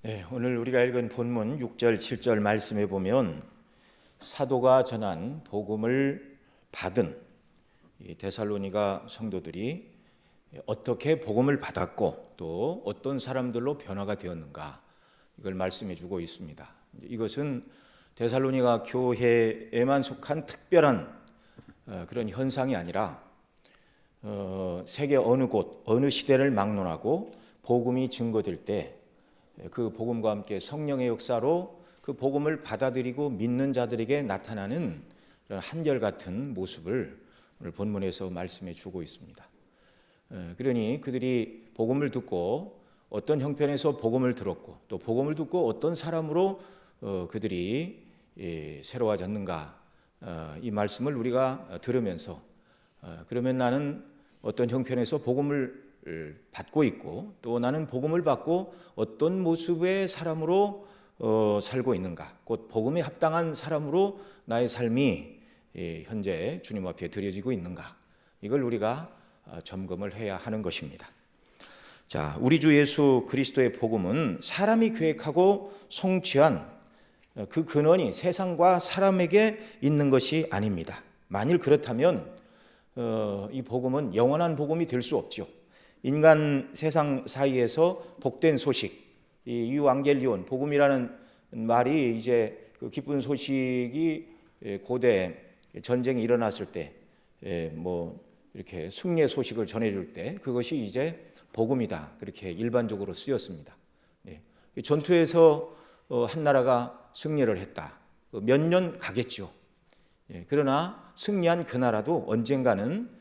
네, 오늘 우리가 읽은 본문 6절, 7절 말씀에 보면 사도가 전한 복음을 받은 이 데살로니가 성도들이 어떻게 복음을 받았고 또 어떤 사람들로 변화가 되었는가, 이걸 말씀해 주고 있습니다. 이것은 데살로니가 교회에만 속한 특별한 그런 현상이 아니라 세계 어느 곳, 어느 시대를 막론하고 복음이 증거될 때 그 복음과 함께 성령의 역사로 그 복음을 받아들이고 믿는 자들에게 나타나는 한결같은 모습을 오늘 본문에서 말씀해 주고 있습니다. 그러니 그들이 복음을 듣고 어떤 형편에서 복음을 들었고 또 복음을 듣고 어떤 사람으로 그들이 새로워졌는가, 이 말씀을 우리가 들으면서 그러면 나는 어떤 형편에서 복음을 받고 있고 또 나는 복음을 받고 어떤 모습의 사람으로 살고 있는가, 곧 복음에 합당한 사람으로 나의 삶이 현재 주님 앞에 드려지고 있는가, 이걸 우리가 점검을 해야 하는 것입니다. 자, 우리 주 예수 그리스도의 복음은 사람이 계획하고 성취한 그 근원이 세상과 사람에게 있는 것이 아닙니다. 만일 그렇다면 이 복음은 영원한 복음이 될 수 없죠. 인간 세상 사이에서 복된 소식, 이 유앙겔리온, 복음이라는 말이 이제 그 기쁜 소식이 고대 전쟁이 일어났을 때 뭐 이렇게 승리의 소식을 전해줄 때 그것이 이제 복음이다, 그렇게 일반적으로 쓰였습니다. 전투에서 한 나라가 승리를 했다, 몇 년 가겠죠. 그러나 승리한 그 나라도 언젠가는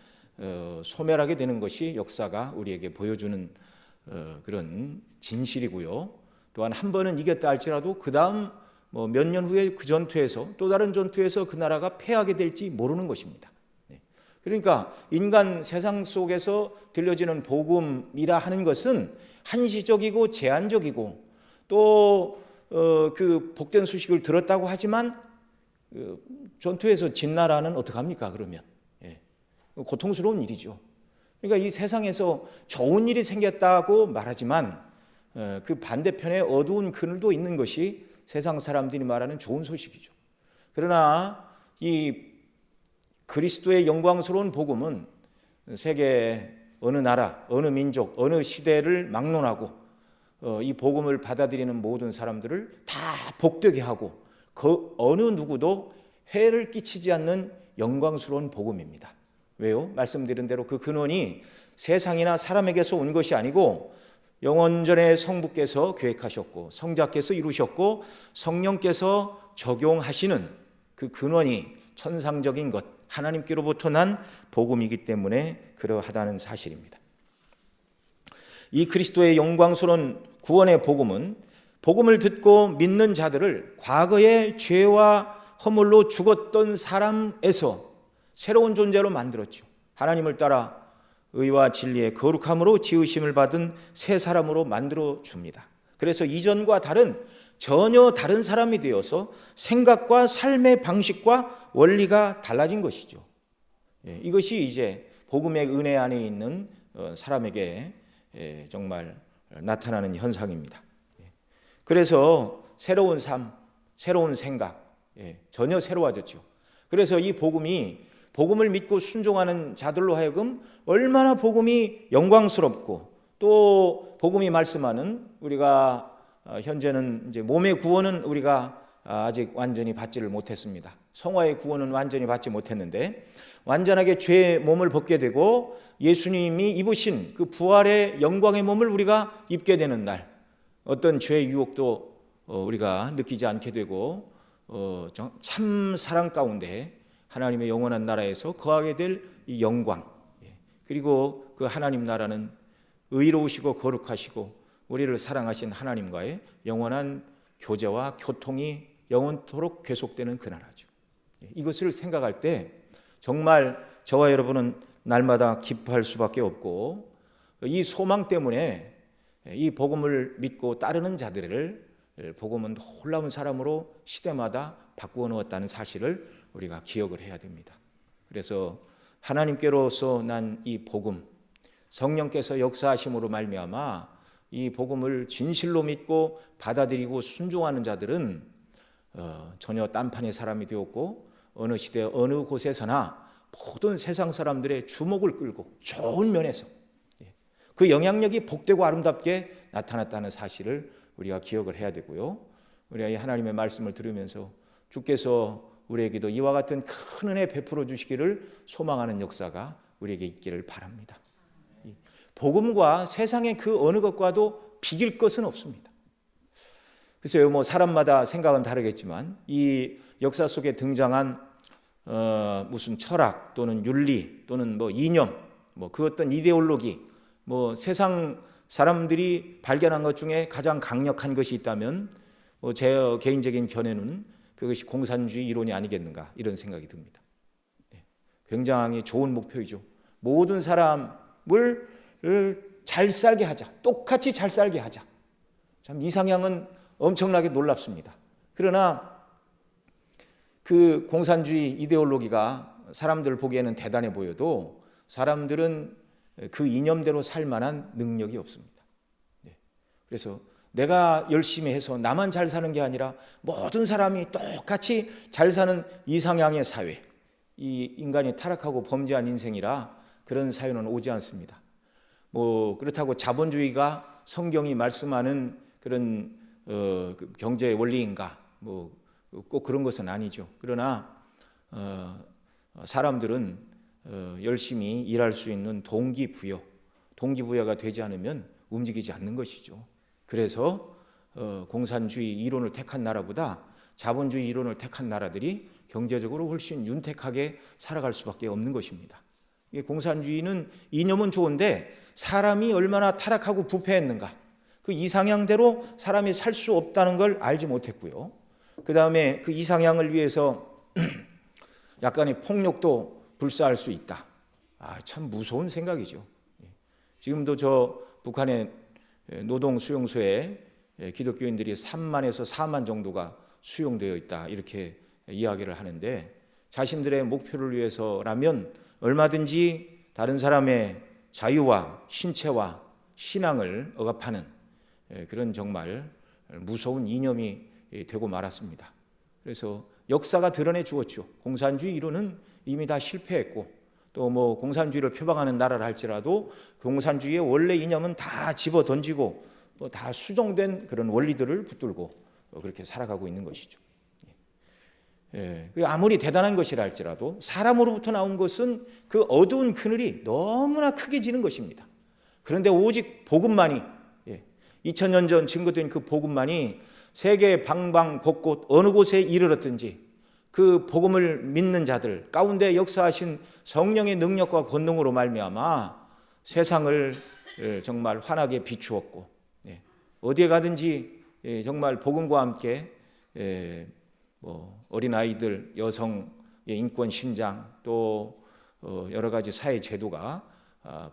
소멸하게 되는 것이 역사가 우리에게 보여주는 그런 진실이고요. 또한 한 번은 이겼다 할지라도 그 다음 몇 년 후에 그 전투에서 또 다른 전투에서 그 나라가 패하게 될지 모르는 것입니다. 그러니까 인간 세상 속에서 들려지는 복음이라 하는 것은 한시적이고 제한적이고 또 그 복된 소식을 들었다고 하지만 전투에서 진 나라는 어떡합니까? 그러면 고통스러운 일이죠. 그러니까 이 세상에서 좋은 일이 생겼다고 말하지만 그 반대편에 어두운 그늘도 있는 것이 세상 사람들이 말하는 좋은 소식이죠. 그러나 이 그리스도의 영광스러운 복음은 세계 어느 나라, 어느 민족, 어느 시대를 막론하고 이 복음을 받아들이는 모든 사람들을 다 복되게 하고 그 어느 누구도 해를 끼치지 않는 영광스러운 복음입니다. 왜요? 말씀드린 대로 그 근원이 세상이나 사람에게서 온 것이 아니고 영원전에 성부께서 계획하셨고 성자께서 이루셨고 성령께서 적용하시는 그 근원이 천상적인 것, 하나님께로부터 난 복음이기 때문에 그러하다는 사실입니다. 이 그리스도의 영광스러운 구원의 복음은 복음을 듣고 믿는 자들을 과거의 죄와 허물로 죽었던 사람에서 새로운 존재로 만들었죠. 하나님을 따라 의와 진리의 거룩함으로 지으심을 받은 새 사람으로 만들어 줍니다. 그래서 이전과 다른 전혀 다른 사람이 되어서 생각과 삶의 방식과 원리가 달라진 것이죠. 이것이 이제 복음의 은혜 안에 있는 사람에게 정말 나타나는 현상입니다. 그래서 새로운 삶, 새로운 생각, 전혀 새로워졌죠. 그래서 이 복음을 믿고 순종하는 자들로 하여금 얼마나 복음이 영광스럽고 또 복음이 말씀하는 우리가 현재는 이제 몸의 구원은 우리가 아직 완전히 받지를 못했습니다. 성화의 구원은 완전히 받지 못했는데 완전하게 죄의 몸을 벗게 되고 예수님이 입으신 그 부활의 영광의 몸을 우리가 입게 되는 날, 어떤 죄의 유혹도 우리가 느끼지 않게 되고 참 사랑 가운데 하나님의 영원한 나라에서 거하게 될 이 영광, 그리고 그 하나님 나라는 의로우시고 거룩하시고 우리를 사랑하신 하나님과의 영원한 교제와 교통이 영원토록 계속되는 그 나라죠. 이것을 생각할 때 정말 저와 여러분은 날마다 기뻐할 수밖에 없고 이 소망 때문에 이 복음을 믿고 따르는 자들을 복음은 놀라운 사람으로 시대마다 바꾸어 놓았다는 사실을 우리가 기억을 해야 됩니다. 그래서 하나님께로서 난 이 복음, 성령께서 역사하심으로 말미암아 이 복음을 진실로 믿고 받아들이고 순종하는 자들은 전혀 딴판의 사람이 되었고 어느 시대 어느 곳에서나 모든 세상 사람들의 주목을 끌고 좋은 면에서 그 영향력이 복되고 아름답게 나타났다는 사실을 우리가 기억을 해야 되고요. 우리가 이 하나님의 말씀을 들으면서 주께서 우리에게도 이와 같은 큰 은혜 베풀어 주시기를 소망하는 역사가 우리에게 있기를 바랍니다. 복음과 세상의 그 어느 것과도 비길 것은 없습니다. 글쎄요, 뭐 사람마다 생각은 다르겠지만 이 역사 속에 등장한 무슨 철학 또는 윤리 또는 뭐 이념, 뭐 그 어떤 이데올로기, 뭐 세상 사람들이 발견한 것 중에 가장 강력한 것이 있다면 제 개인적인 견해는 그것이 공산주의 이론이 아니겠는가 이런 생각이 듭니다. 굉장히 좋은 목표이죠. 모든 사람을 잘 살게 하자, 똑같이 잘 살게 하자. 참 이 상향은 엄청나게 놀랍습니다. 그러나 그 공산주의 이데올로기가 사람들 보기에는 대단해 보여도 사람들은 그 이념대로 살 만한 능력이 없습니다. 그래서 내가 열심히 해서 나만 잘 사는 게 아니라 모든 사람이 똑같이 잘 사는 이상향의 사회, 이 인간이 타락하고 범죄한 인생이라 그런 사회는 오지 않습니다. 뭐 그렇다고 자본주의가 성경이 말씀하는 그런 경제 원리인가? 뭐 꼭 그런 것은 아니죠. 그러나 사람들은 열심히 일할 수 있는 동기부여가 되지 않으면 움직이지 않는 것이죠. 그래서 공산주의 이론을 택한 나라보다 자본주의 이론을 택한 나라들이 경제적으로 훨씬 윤택하게 살아갈 수밖에 없는 것입니다. 공산주의는 이념은 좋은데 사람이 얼마나 타락하고 부패했는가, 그 이상향대로 사람이 살 수 없다는 걸 알지 못했고요. 그 다음에 그 이상향을 위해서 약간의 폭력도 불사할 수 있다. 참 무서운 생각이죠. 지금도 저 북한의 노동 수용소에 기독교인들이 3만에서 4만 정도가 수용되어 있다 이렇게 이야기를 하는데 자신들의 목표를 위해서라면 얼마든지 다른 사람의 자유와 신체와 신앙을 억압하는 그런 정말 무서운 이념이 되고 말았습니다. 그래서 역사가 드러내 주었죠. 공산주의 이론은 이미 다 실패했고 또 뭐 공산주의를 표방하는 나라를 할지라도 공산주의의 원래 이념은 다 집어 던지고 다 수정된 그런 원리들을 붙들고 그렇게 살아가고 있는 것이죠. 아무리 대단한 것이라 할지라도 사람으로부터 나온 것은 그 어두운 그늘이 너무나 크게 지는 것입니다. 그런데 오직 복음만이 2000년 전 증거된 그 복음만이 세계 방방 곳곳 어느 곳에 이르렀든지 그 복음을 믿는 자들 가운데 역사하신 성령의 능력과 권능으로 말미암아 세상을 정말 환하게 비추었고 어디에 가든지 정말 복음과 함께 뭐 어린아이들, 여성의 인권 신장 또 여러 가지 사회 제도가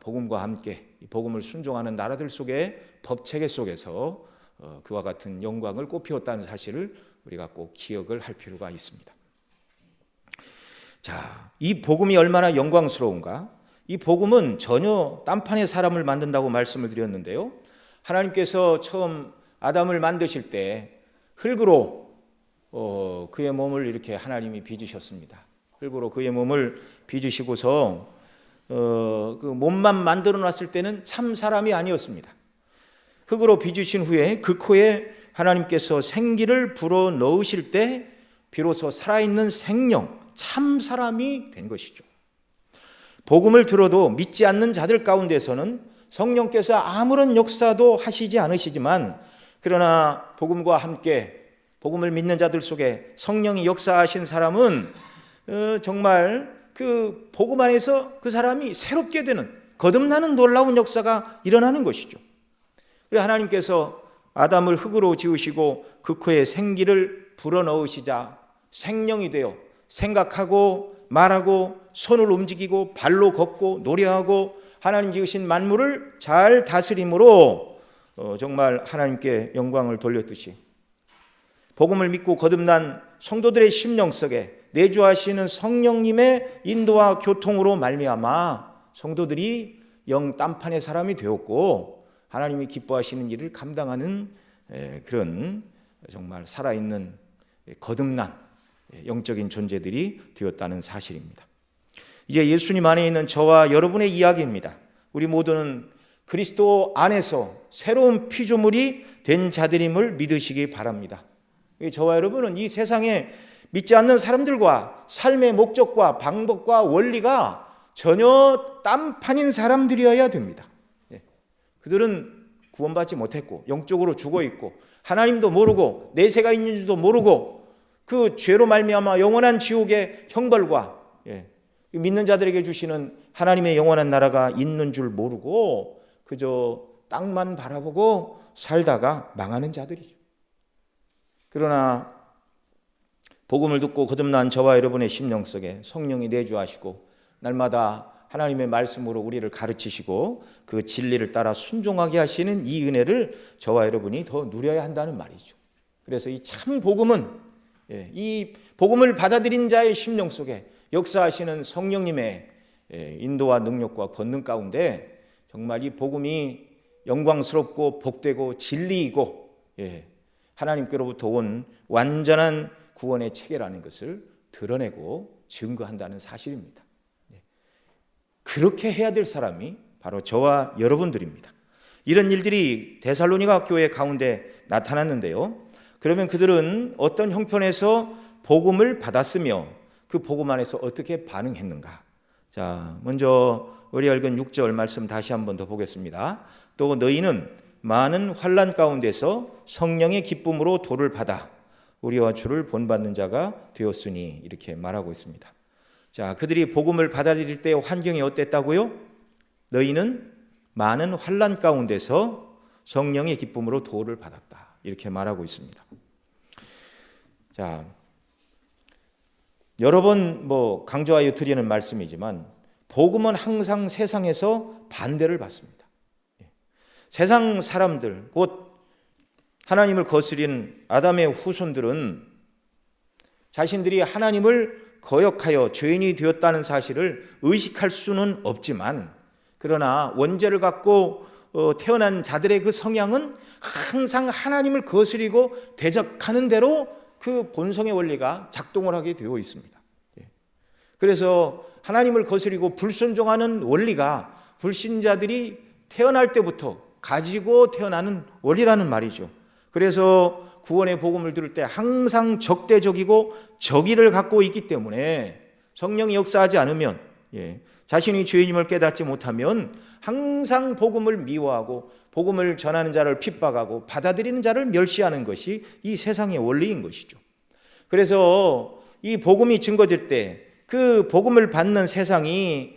복음과 함께 복음을 순종하는 나라들 속의 법체계 속에서 그와 같은 영광을 꽃피웠다는 사실을 우리가 꼭 기억을 할 필요가 있습니다. 자, 이 복음이 얼마나 영광스러운가? 이 복음은 전혀 딴판의 사람을 만든다고 말씀을 드렸는데요. 하나님께서 처음 아담을 만드실 때 흙으로 그의 몸을 이렇게 하나님이 빚으셨습니다. 흙으로 그의 몸을 빚으시고서 그 몸만 만들어 놨을 때는 참 사람이 아니었습니다. 흙으로 빚으신 후에 그 코에 하나님께서 생기를 불어 넣으실 때 비로소 살아있는 생명, 참 사람이 된 것이죠. 복음을 들어도 믿지 않는 자들 가운데서는 성령께서 아무런 역사도 하시지 않으시지만 그러나 복음과 함께 복음을 믿는 자들 속에 성령이 역사하신 사람은 정말 그 복음 안에서 그 사람이 새롭게 되는 거듭나는 놀라운 역사가 일어나는 것이죠. 그래서 하나님께서 아담을 흙으로 지으시고 그 코에 생기를 불어넣으시자 생명이 되어 생각하고 말하고 손을 움직이고 발로 걷고 노래하고 하나님 지으신 만물을 잘 다스림으로 정말 하나님께 영광을 돌렸듯이 복음을 믿고 거듭난 성도들의 심령 속에 내주하시는 성령님의 인도와 교통으로 말미암아 성도들이 영 딴판의 사람이 되었고 하나님이 기뻐하시는 일을 감당하는 그런 정말 살아있는 거듭난 영적인 존재들이 되었다는 사실입니다. 이제 예수님 안에 있는 저와 여러분의 이야기입니다. 우리 모두는 그리스도 안에서 새로운 피조물이 된 자들임을 믿으시기 바랍니다. 저와 여러분은 이 세상에 믿지 않는 사람들과 삶의 목적과 방법과 원리가 전혀 딴판인 사람들이어야 됩니다. 그들은 구원받지 못했고 영적으로 죽어있고 하나님도 모르고 내세가 있는 줄도 모르고 그 죄로 말미암아 영원한 지옥의 형벌과 믿는 자들에게 주시는 하나님의 영원한 나라가 있는 줄 모르고 그저 땅만 바라보고 살다가 망하는 자들이죠. 그러나 복음을 듣고 거듭난 저와 여러분의 심령 속에 성령이 내주하시고 날마다 하나님의 말씀으로 우리를 가르치시고 그 진리를 따라 순종하게 하시는 이 은혜를 저와 여러분이 더 누려야 한다는 말이죠. 그래서 이 참 복음은 이 복음을 받아들인 자의 심령 속에 역사하시는 성령님의 인도와 능력과 권능 가운데 정말 이 복음이 영광스럽고 복되고 진리이고 하나님께로부터 온 완전한 구원의 체계라는 것을 드러내고 증거한다는 사실입니다. 그렇게 해야 될 사람이 바로 저와 여러분들입니다. 이런 일들이 데살로니가 교회 가운데 나타났는데요. 그러면 그들은 어떤 형편에서 복음을 받았으며 그 복음 안에서 어떻게 반응했는가? 자, 먼저 우리 읽은 6절 말씀 다시 한번 더 보겠습니다. 또 너희는 많은 환난 가운데서 성령의 기쁨으로 도를 받아 우리와 주를 본받는 자가 되었으니 이렇게 말하고 있습니다. 자, 그들이 복음을 받아들일 때의 환경이 어땠다고요? 너희는 많은 환난 가운데서 성령의 기쁨으로 도를 받았다. 이렇게 말하고 있습니다. 자, 여러 번 강조하여 드리는 말씀이지만 복음은 항상 세상에서 반대를 받습니다. 세상 사람들, 곧 하나님을 거스린 아담의 후손들은 자신들이 하나님을 거역하여 죄인이 되었다는 사실을 의식할 수는 없지만 그러나 원죄를 갖고 태어난 자들의 그 성향은 항상 하나님을 거스리고 대적하는 대로 그 본성의 원리가 작동을 하게 되어 있습니다. 그래서 하나님을 거스리고 불순종하는 원리가 불신자들이 태어날 때부터 가지고 태어나는 원리라는 말이죠. 그래서 구원의 복음을 들을 때 항상 적대적이고 적의를 갖고 있기 때문에 성령이 역사하지 않으면 자신이 죄인임을 깨닫지 못하면 항상 복음을 미워하고 복음을 전하는 자를 핍박하고 받아들이는 자를 멸시하는 것이 이 세상의 원리인 것이죠. 그래서 이 복음이 증거될 때 그 복음을 받는 세상이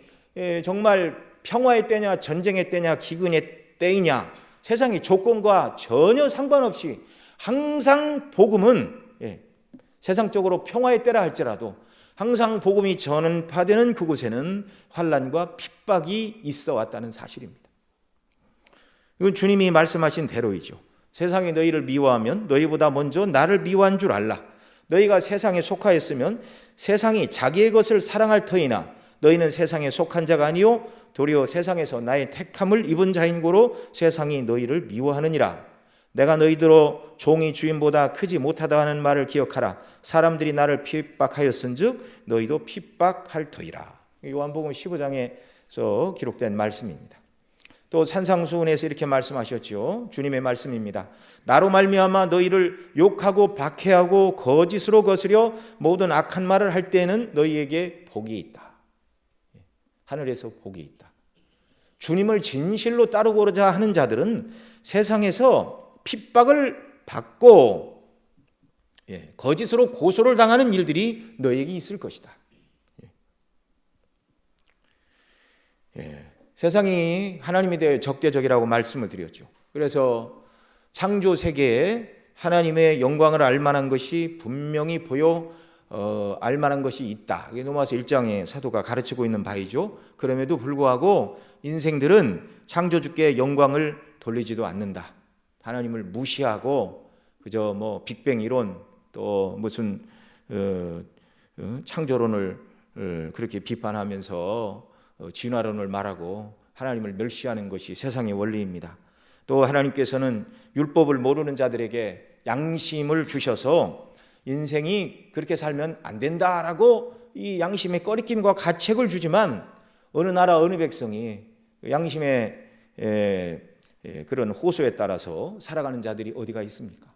정말 평화의 때냐 전쟁의 때냐 기근의 때이냐 세상의 조건과 전혀 상관없이 항상 복음은 세상적으로 평화의 때라 할지라도 항상 복음이 전파되는 그곳에는 환난과 핍박이 있어 왔다는 사실입니다. 이건 주님이 말씀하신 대로이죠. 세상이 너희를 미워하면 너희보다 먼저 나를 미워한 줄 알라. 너희가 세상에 속하였으면 세상이 자기의 것을 사랑할 터이나 너희는 세상에 속한 자가 아니요 도리어 세상에서 나의 택함을 입은 자인 고로 세상이 너희를 미워하느니라. 내가 너희들로 종이 주인보다 크지 못하다 하는 말을 기억하라. 사람들이 나를 핍박하였은즉 너희도 핍박할 터이라. 요한복음 15장에서 기록된 말씀입니다. 또 산상수훈에서 이렇게 말씀하셨죠. 주님의 말씀입니다. 나로 말미암아 너희를 욕하고 박해하고 거짓으로 거스려 모든 악한 말을 할 때에는 너희에게 복이 있다. 하늘에서 복이 있다. 주님을 진실로 따르고자 하는 자들은 세상에서 핍박을 받고 거짓으로 고소를 당하는 일들이 너에게 있을 것이다. 세상이 하나님에 대해 적대적이라고 말씀을 드렸죠. 그래서 창조 세계에 하나님의 영광을 알만한 것이 분명히 보여 알만한 것이 있다. 이게 로마서 1장에 사도가 가르치고 있는 바이죠. 그럼에도 불구하고 인생들은 창조주께 영광을 돌리지도 않는다. 하나님을 무시하고 그저 빅뱅 이론 또 무슨 창조론을 그렇게 비판하면서 진화론을 말하고 하나님을 멸시하는 것이 세상의 원리입니다. 또 하나님께서는 율법을 모르는 자들에게 양심을 주셔서 인생이 그렇게 살면 안 된다라고 이 양심의 꺼리낌과 가책을 주지만 어느 나라 어느 백성이 양심의 그런 호소에 따라서 살아가는 자들이 어디가 있습니까?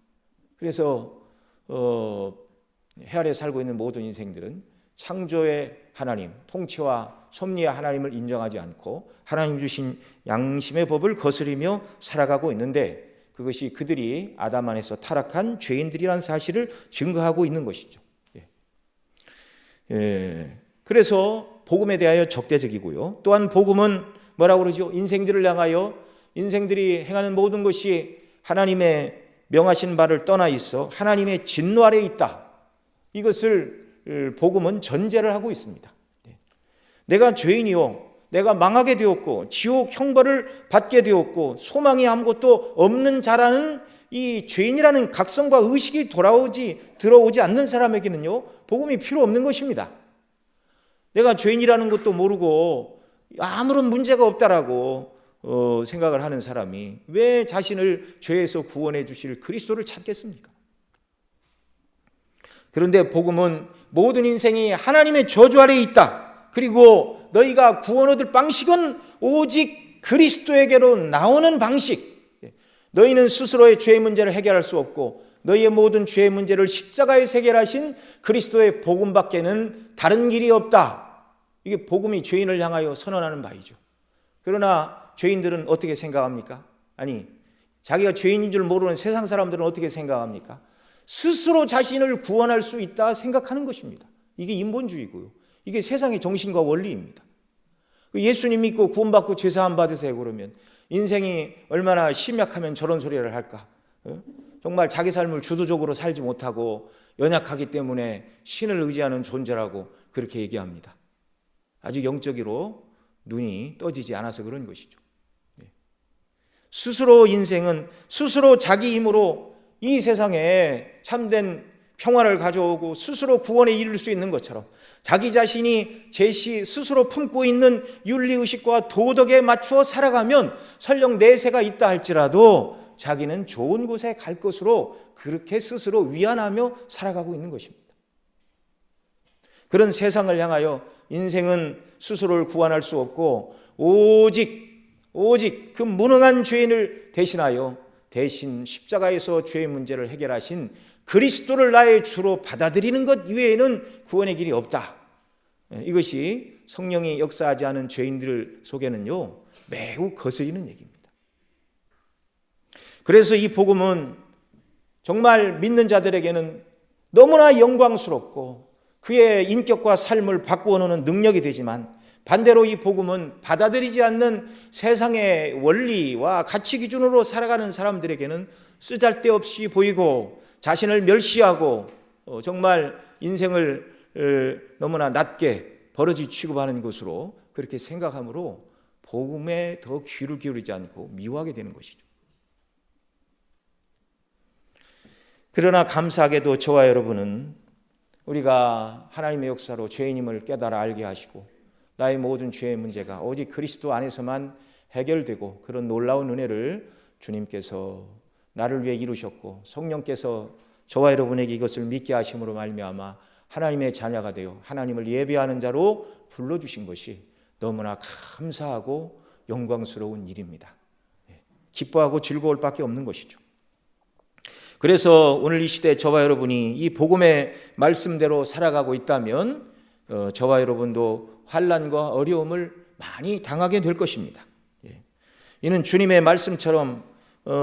그래서 해 아래 살고 있는 모든 인생들은 창조의 하나님, 통치와 섭리의 하나님을 인정하지 않고 하나님 주신 양심의 법을 거스리며 살아가고 있는데, 그것이 그들이 아담 안에서 타락한 죄인들이라는 사실을 증거하고 있는 것이죠. 그래서 복음에 대하여 적대적이고요. 또한 복음은 뭐라고 그러죠? 인생들을 향하여 인생들이 행하는 모든 것이 하나님의 명하신 바를 떠나 있어 하나님의 진노 아래에 있다. 이것을 복음은 전제를 하고 있습니다. 내가 죄인이요, 내가 망하게 되었고 지옥 형벌을 받게 되었고 소망이 아무것도 없는 자라는 이 죄인이라는 각성과 의식이 들어오지 않는 사람에게는요, 복음이 필요 없는 것입니다. 내가 죄인이라는 것도 모르고 아무런 문제가 없다라고 생각을 하는 사람이 왜 자신을 죄에서 구원해 주실 그리스도를 찾겠습니까? 그런데 복음은 모든 인생이 하나님의 저주 아래에 있다. 그리고 너희가 구원 얻을 방식은 오직 그리스도에게로 나오는 방식. 너희는 스스로의 죄의 문제를 해결할 수 없고 너희의 모든 죄의 문제를 십자가에서 해결하신 그리스도의 복음밖에는 다른 길이 없다. 이게 복음이 죄인을 향하여 선언하는 바이죠. 그러나 죄인들은 어떻게 생각합니까? 아니, 자기가 죄인인 줄 모르는 세상 사람들은 어떻게 생각합니까? 스스로 자신을 구원할 수 있다 생각하는 것입니다. 이게 인본주의고요. 이게 세상의 정신과 원리입니다. 예수님 믿고 구원받고 죄사함 받으세요 그러면 인생이 얼마나 심약하면 저런 소리를 할까? 정말 자기 삶을 주도적으로 살지 못하고 연약하기 때문에 신을 의지하는 존재라고 그렇게 얘기합니다. 아주 영적으로 눈이 떠지지 않아서 그런 것이죠. 스스로 인생은 스스로 자기 힘으로 이 세상에 참된 평화를 가져오고 스스로 구원에 이를 수 있는 것처럼 자기 자신이 스스로 품고 있는 윤리의식과 도덕에 맞추어 살아가면 설령 내세가 있다 할지라도 자기는 좋은 곳에 갈 것으로 그렇게 스스로 위안하며 살아가고 있는 것입니다. 그런 세상을 향하여 인생은 스스로를 구원할 수 없고 오직 그 무능한 죄인을 대신 십자가에서 죄의 문제를 해결하신 그리스도를 나의 주로 받아들이는 것 이외에는 구원의 길이 없다. 이것이 성령이 역사하지 않은 죄인들 속에는요, 매우 거슬리는 얘기입니다. 그래서 이 복음은 정말 믿는 자들에게는 너무나 영광스럽고 그의 인격과 삶을 바꾸어 놓는 능력이 되지만, 반대로 이 복음은 받아들이지 않는 세상의 원리와 가치 기준으로 살아가는 사람들에게는 쓰잘데없이 보이고 자신을 멸시하고 정말 인생을 너무나 낮게 버러지 취급하는 것으로 그렇게 생각하므로 복음에 더 귀를 기울이지 않고 미워하게 되는 것이죠. 그러나 감사하게도 저와 여러분은 우리가 하나님의 역사로 죄인임을 깨달아 알게 하시고 나의 모든 죄의 문제가 오직 그리스도 안에서만 해결되고 그런 놀라운 은혜를 주님께서 나를 위해 이루셨고 성령께서 저와 여러분에게 이것을 믿게 하심으로 말미암아 하나님의 자녀가 되어 하나님을 예배하는 자로 불러주신 것이 너무나 감사하고 영광스러운 일입니다. 기뻐하고 즐거울 밖에 없는 것이죠. 그래서 오늘 이 시대 저와 여러분이 이 복음의 말씀대로 살아가고 있다면 저와 여러분도 환난과 어려움을 많이 당하게 될 것입니다. 이는 주님의 말씀처럼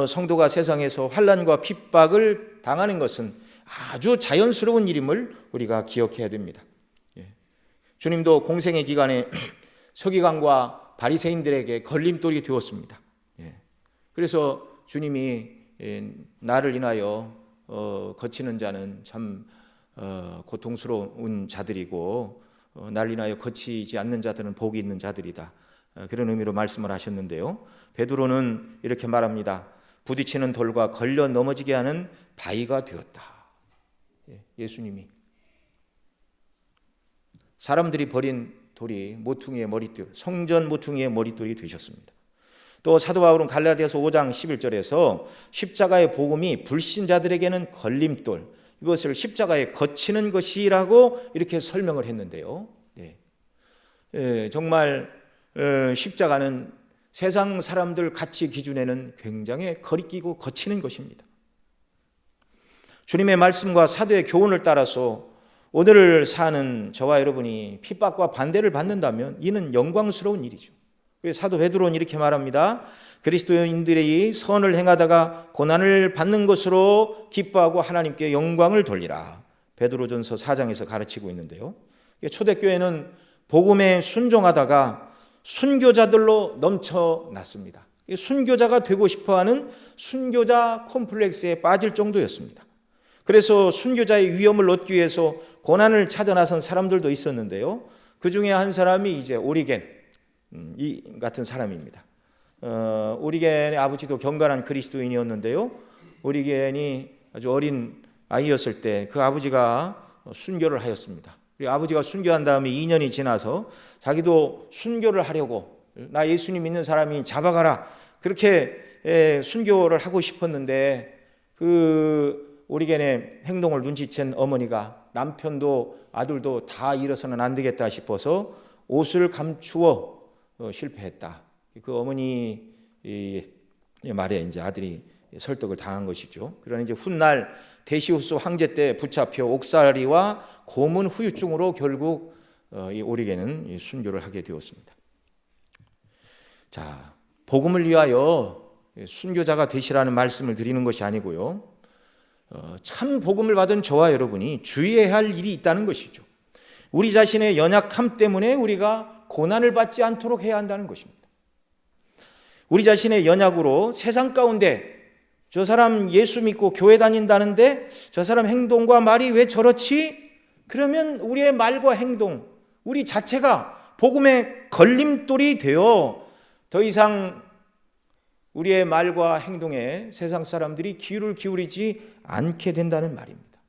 성도가 세상에서 환난과 핍박을 당하는 것은 아주 자연스러운 일임을 우리가 기억해야 됩니다. 주님도 공생의 기간에 서기관과 바리새인들에게 걸림돌이 되었습니다. 그래서 주님이 나를 인하여 거치는 자는 참 고통스러운 자들이고 나를 인하여 거치지 않는 자들은 복이 있는 자들이다. 그런 의미로 말씀을 하셨는데요. 베드로는 이렇게 말합니다. 부딪히는 돌과 걸려 넘어지게 하는 바위가 되었다. 예수님이 사람들이 버린 돌이 모퉁이의 머릿돌, 성전 모퉁이의 머릿돌이 되셨습니다. 또 사도 바울은 갈라디아서 5장 11절에서 십자가의 복음이 불신자들에게는 걸림돌, 이것을 십자가에 거치는 것이라고 이렇게 설명을 했는데요. 정말 십자가는 세상 사람들 가치 기준에는 굉장히 거리끼고 거치는 것입니다. 주님의 말씀과 사도의 교훈을 따라서 오늘을 사는 저와 여러분이 핍박과 반대를 받는다면 이는 영광스러운 일이죠. 그래서 사도 베드로는 이렇게 말합니다. 그리스도인들이 선을 행하다가 고난을 받는 것으로 기뻐하고 하나님께 영광을 돌리라. 베드로전서 4장에서 가르치고 있는데요. 초대교회는 복음에 순종하다가 순교자들로 넘쳐났습니다. 순교자가 되고 싶어하는 순교자 콤플렉스에 빠질 정도였습니다. 그래서 순교자의 위엄을 얻기 위해서 고난을 찾아 나선 사람들도 있었는데요. 그 중에 한 사람이 이제 오리겐 같은 사람입니다. 오리겐의 아버지도 경건한 그리스도인이었는데요. 오리겐이 아주 어린 아이였을 때 그 아버지가 순교를 하였습니다. 그리고 아버지가 순교한 다음에 2년이 지나서 자기도 순교를 하려고 나 예수님 믿는 사람이 잡아가라 그렇게 순교를 하고 싶었는데 그 오리겐의 행동을 눈치챈 어머니가 남편도 아들도 다 잃어서는 안 되겠다 싶어서 옷을 감추어 실패했다. 그 어머니 말에 이제 아들이 설득을 당한 것이죠. 그러나 이제 훗날 데시우스 황제 때 붙잡혀 옥살이와 고문 후유증으로 결국 이 오리겐은 순교를 하게 되었습니다. 자, 복음을 위하여 순교자가 되시라는 말씀을 드리는 것이 아니고요. 참 복음을 받은 저와 여러분이 주의해야 할 일이 있다는 것이죠. 우리 자신의 연약함 때문에 우리가 고난을 받지 않도록 해야 한다는 것입니다. 우리 자신의 연약으로 세상 가운데 저 사람 예수 믿고 교회 다닌다는데 저 사람 행동과 말이 왜 저렇지? 그러면 우리의 말과 행동, 우리 자체가 복음의 걸림돌이 되어 더 이상 우리의 말과 행동에 세상 사람들이 귀를 기울이지 않게 된다는 말입니다.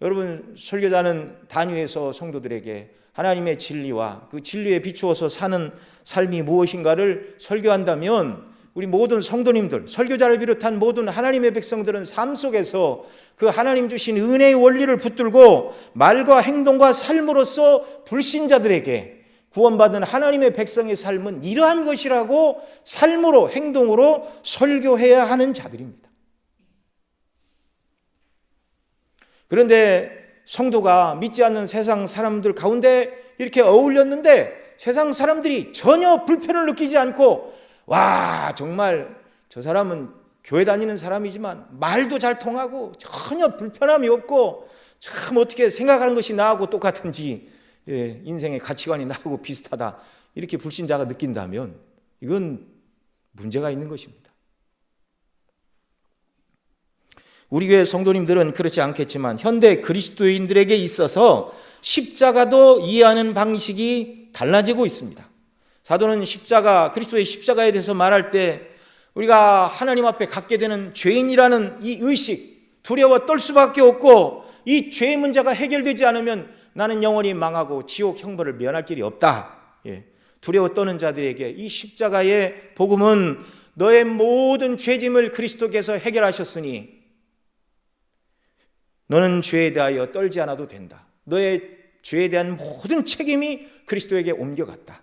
여러분, 설교자는 단위에서 성도들에게 하나님의 진리와 그 진리에 비추어서 사는 삶이 무엇인가를 설교한다면 우리 모든 성도님들, 설교자를 비롯한 모든 하나님의 백성들은 삶 속에서 그 하나님 주신 은혜의 원리를 붙들고 말과 행동과 삶으로써 불신자들에게 구원받은 하나님의 백성의 삶은 이러한 것이라고 삶으로 행동으로 설교해야 하는 자들입니다. 그런데 성도가 믿지 않는 세상 사람들 가운데 이렇게 어울렸는데 세상 사람들이 전혀 불편을 느끼지 않고 와, 정말 저 사람은 교회 다니는 사람이지만 말도 잘 통하고 전혀 불편함이 없고 참 어떻게 생각하는 것이 나하고 똑같은지 인생의 가치관이 나하고 비슷하다 이렇게 불신자가 느낀다면 이건 문제가 있는 것입니다. 우리 교회 성도님들은 그렇지 않겠지만 현대 그리스도인들에게 있어서 십자가도 이해하는 방식이 달라지고 있습니다. 사도는 십자가, 그리스도의 십자가에 대해서 말할 때 우리가 하나님 앞에 갖게 되는 죄인이라는 이 의식, 두려워 떨 수밖에 없고 이 죄의 문제가 해결되지 않으면 나는 영원히 망하고 지옥 형벌을 면할 길이 없다. 두려워 떠는 자들에게 이 십자가의 복음은 너의 모든 죄짐을 그리스도께서 해결하셨으니 너는 죄에 대하여 떨지 않아도 된다. 너의 죄에 대한 모든 책임이 그리스도에게 옮겨갔다.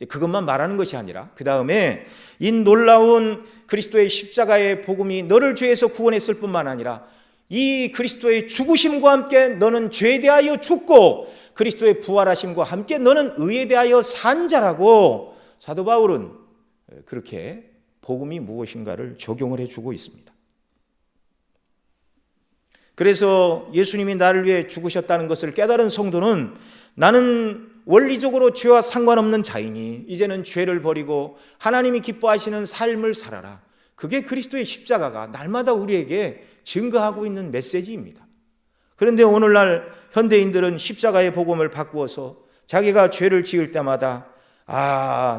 그것만 말하는 것이 아니라 그 다음에 이 놀라운 그리스도의 십자가의 복음이 너를 죄에서 구원했을 뿐만 아니라 이 그리스도의 죽으심과 함께 너는 죄에 대하여 죽고 그리스도의 부활하심과 함께 너는 의에 대하여 산 자라고 사도 바울은 그렇게 복음이 무엇인가를 적용을 해주고 있습니다. 그래서 예수님이 나를 위해 죽으셨다는 것을 깨달은 성도는 나는 원리적으로 죄와 상관없는 자이니 이제는 죄를 버리고 하나님이 기뻐하시는 삶을 살아라. 그게 그리스도의 십자가가 날마다 우리에게 증거하고 있는 메시지입니다. 그런데 오늘날 현대인들은 십자가의 복음을 바꾸어서 자기가 죄를 지을 때마다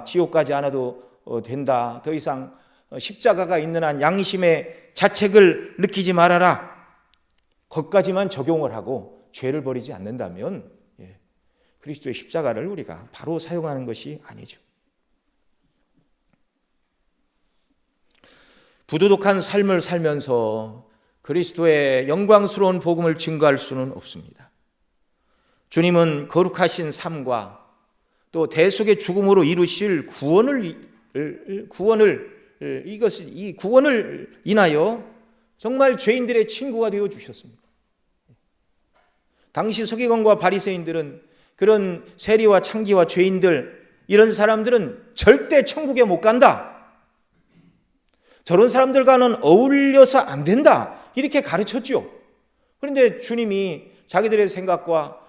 지옥 가지 않아도 된다. 더 이상 십자가가 있는 한 양심의 자책을 느끼지 말아라. 거기까지만 적용을 하고 죄를 버리지 않는다면 그리스도의 십자가를 우리가 바로 사용하는 것이 아니죠. 부도덕한 삶을 살면서 그리스도의 영광스러운 복음을 증거할 수는 없습니다. 주님은 거룩하신 삶과 또 대속의 죽음으로 이루실 이 구원을 인하여 정말 죄인들의 친구가 되어 주셨습니다. 당시 서기관과 바리새인들은 그런 세리와 창기와 죄인들, 이런 사람들은 절대 천국에 못 간다, 저런 사람들과는 어울려서 안 된다, 이렇게 가르쳤죠. 그런데 주님이 자기들의 생각과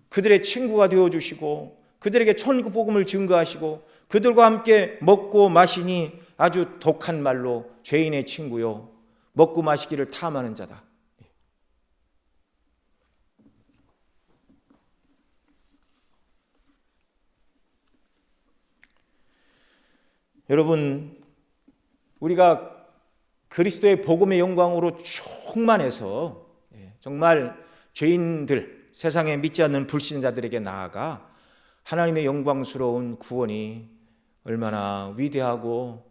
그들의 친구가 되어주시고 그들에게 천국 복음을 증거하시고 그들과 함께 먹고 마시니 아주 독한 말로 죄인의 친구요, 먹고 마시기를 탐하는 자다. 여러분, 우리가 그리스도의 복음의 영광으로 충만해서 정말 죄인들, 세상에 믿지 않는 불신자들에게 나아가 하나님의 영광스러운 구원이 얼마나 위대하고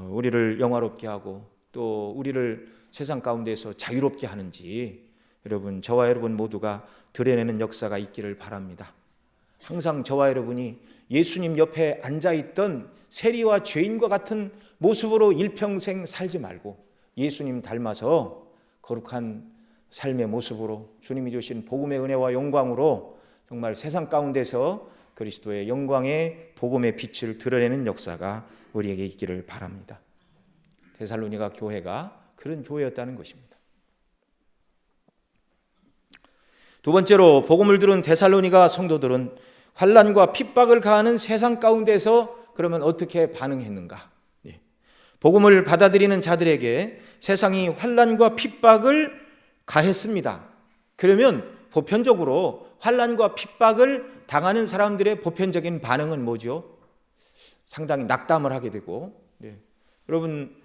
우리를 영화롭게 하고 또 우리를 세상 가운데서 자유롭게 하는지 여러분, 저와 여러분 모두가 드러내는 역사가 있기를 바랍니다. 항상 저와 여러분이 예수님 옆에 앉아있던 세리와 죄인과 같은 모습으로 일평생 살지 말고 예수님 닮아서 거룩한 삶의 모습으로 주님이 주신 복음의 은혜와 영광으로 정말 세상 가운데서 그리스도의 영광의 복음의 빛을 드러내는 역사가 우리에게 있기를 바랍니다. 데살로니가 교회가 그런 교회였다는 것입니다. 두 번째로, 복음을 들은 데살로니가 성도들은 환난과 핍박을 가하는 세상 가운데서 그러면 어떻게 반응했는가? 복음을 받아들이는 자들에게 세상이 환난과 핍박을 가했습니다. 그러면 보편적으로 환난과 핍박을 당하는 사람들의 보편적인 반응은 뭐죠? 상당히 낙담을 하게 되고, 여러분,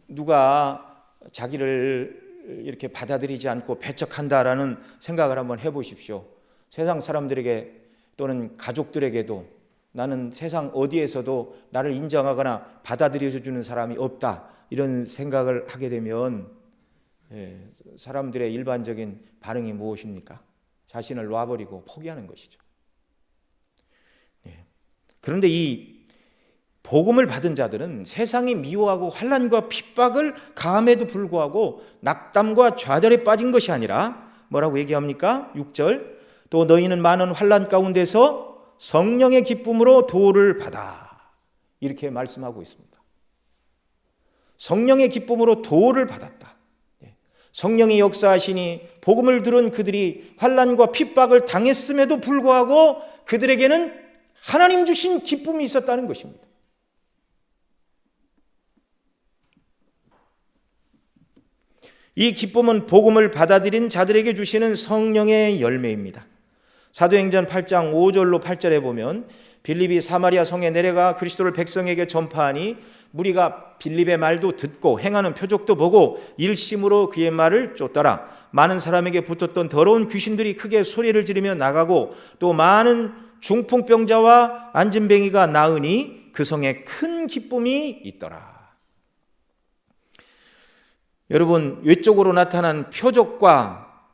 누가 자기를 이렇게 받아들이지 않고 배척한다라는 생각을 한번 해보십시오. 세상 사람들에게 또는 가족들에게도 나는 세상 어디에서도 나를 인정하거나 받아들여주는 사람이 없다, 이런 생각을 하게 되면 사람들의 일반적인 반응이 무엇입니까? 자신을 놔버리고 포기하는 것이죠. 그런데 이 복음을 받은 자들은 세상이 미워하고 환난과 핍박을 가함에도 불구하고 낙담과 좌절에 빠진 것이 아니라 뭐라고 얘기합니까? 6절, 또 너희는 많은 환난 가운데서 성령의 기쁨으로 도를 받아, 이렇게 말씀하고 있습니다. 성령의 기쁨으로 도를 받았다. 성령이 역사하시니 복음을 들은 그들이 환난과 핍박을 당했음에도 불구하고 그들에게는 하나님 주신 기쁨이 있었다는 것입니다. 이 기쁨은 복음을 받아들인 자들에게 주시는 성령의 열매입니다. 사도행전 8장 5절로 8절에 보면 빌립이 사마리아 성에 내려가 그리스도를 백성에게 전파하니 무리가 빌립의 말도 듣고 행하는 표적도 보고 일심으로 그의 말을 쫓더라. 많은 사람에게 붙었던 더러운 귀신들이 크게 소리를 지르며 나가고 또 많은 중풍병자와 안진뱅이가 나으니 그 성에 큰 기쁨이 있더라. 여러분, 외적으로 나타난 표적과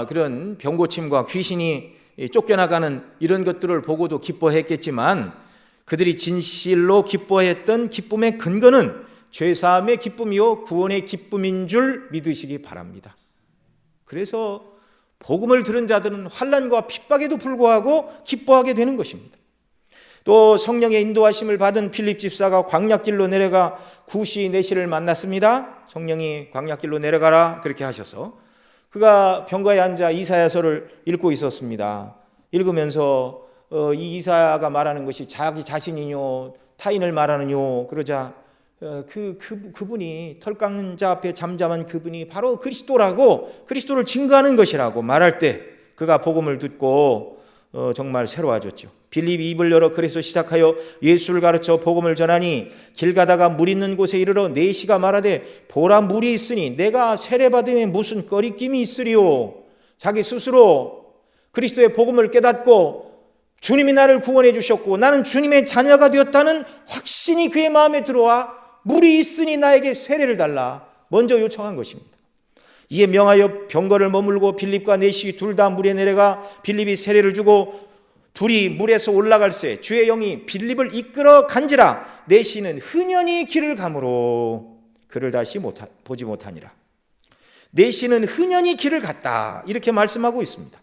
그런 병고침과 귀신이 쫓겨나가는 이런 것들을 보고도 기뻐했겠지만 그들이 진실로 기뻐했던 기쁨의 근거는 죄사함의 기쁨이요 구원의 기쁨인 줄 믿으시기 바랍니다. 그래서 복음을 들은 자들은 환난과 핍박에도 불구하고 기뻐하게 되는 것입니다. 또 성령의 인도하심을 받은 필립 집사가 광야길로 내려가 구시 내시를 만났습니다. 성령이 광야길로 내려가라 그렇게 하셔서 그가 병가에 앉아 이사야서를 읽고 있었습니다. 읽으면서 이 이사야가 말하는 것이 자기 자신이뇨 타인을 말하느뇨 그러자 그분이 털 깎는 자 앞에 잠잠한 그분이 바로 그리스도라고, 그리스도를 증거하는 것이라고 말할 때 그가 복음을 듣고 정말 새로워졌죠. 빌립이 입을 열어 그래서 시작하여 예수를 가르쳐 복음을 전하니 길 가다가 물 있는 곳에 이르러 내시가 말하되 보라 물이 있으니 내가 세례받음에 무슨 꺼리낌이 있으리요. 자기 스스로 그리스도의 복음을 깨닫고 주님이 나를 구원해 주셨고 나는 주님의 자녀가 되었다는 확신이 그의 마음에 들어와 물이 있으니 나에게 세례를 달라 먼저 요청한 것입니다. 이에 명하여 병거를 머물고 빌립과 내시 둘 다 물에 내려가 빌립이 세례를 주고 둘이 물에서 올라갈새 주의 영이 빌립을 이끌어 간지라 내시는 흔연히 길을 가므로 그를 다시 보지 못하니라. 내시는 흔연히 길을 갔다 이렇게 말씀하고 있습니다.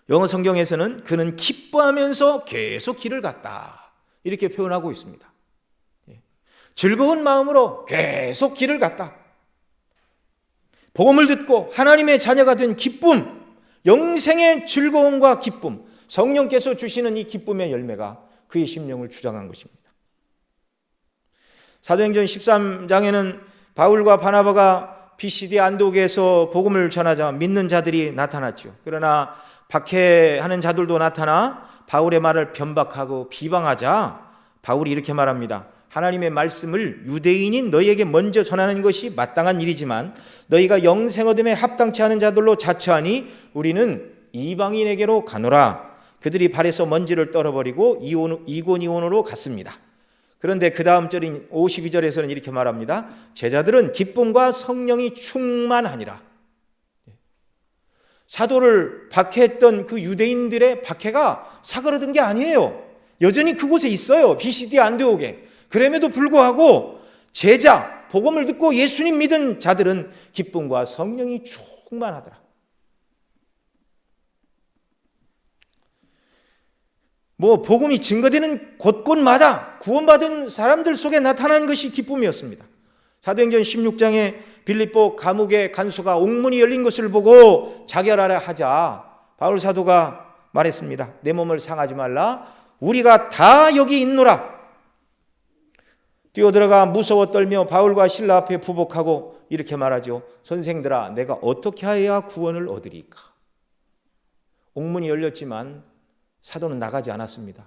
영어 성경에서는 그는 기뻐하면서 계속 길을 갔다 이렇게 표현하고 있습니다. 즐거운 마음으로 계속 길을 갔다. 복음을 듣고 하나님의 자녀가 된 기쁨, 영생의 즐거움과 기쁨, 성령께서 주시는 이 기쁨의 열매가 그의 심령을 주장한 것입니다. 사도행전 13장에는 바울과 바나바가 피시디 안독에서 복음을 전하자 믿는 자들이 나타났죠. 그러나 박해하는 자들도 나타나 바울의 말을 변박하고 비방하자 바울이 이렇게 말합니다. 하나님의 말씀을 유대인인 너희에게 먼저 전하는 것이 마땅한 일이지만 너희가 영생 얻음에 합당치 않은 자들로 자처하니 우리는 이방인에게로 가노라. 그들이 발에서 먼지를 떨어버리고 이고니온으로 갔습니다. 그런데 그 다음 절인 52절에서는 이렇게 말합니다. 제자들은 기쁨과 성령이 충만하니라. 사도를 박해했던 그 유대인들의 박해가 사그러든 게 아니에요. 여전히 그곳에 있어요. 비시디 안디옥에. 그럼에도 불구하고 제자, 복음을 듣고 예수님 믿은 자들은 기쁨과 성령이 충만하더라. 복음이 증거되는 곳곳마다 구원받은 사람들 속에 나타난 것이 기쁨이었습니다. 사도행전 16장에 빌립보 감옥의 간수가 옥문이 열린 것을 보고 자결하라 하자 바울 사도가 말했습니다. 내 몸을 상하지 말라. 우리가 다 여기 있노라. 뛰어들어가 무서워 떨며 바울과 실라 앞에 부복하고 이렇게 말하죠. 선생들아, 내가 어떻게 해야 구원을 얻으리까? 옥문이 열렸지만 사도는 나가지 않았습니다.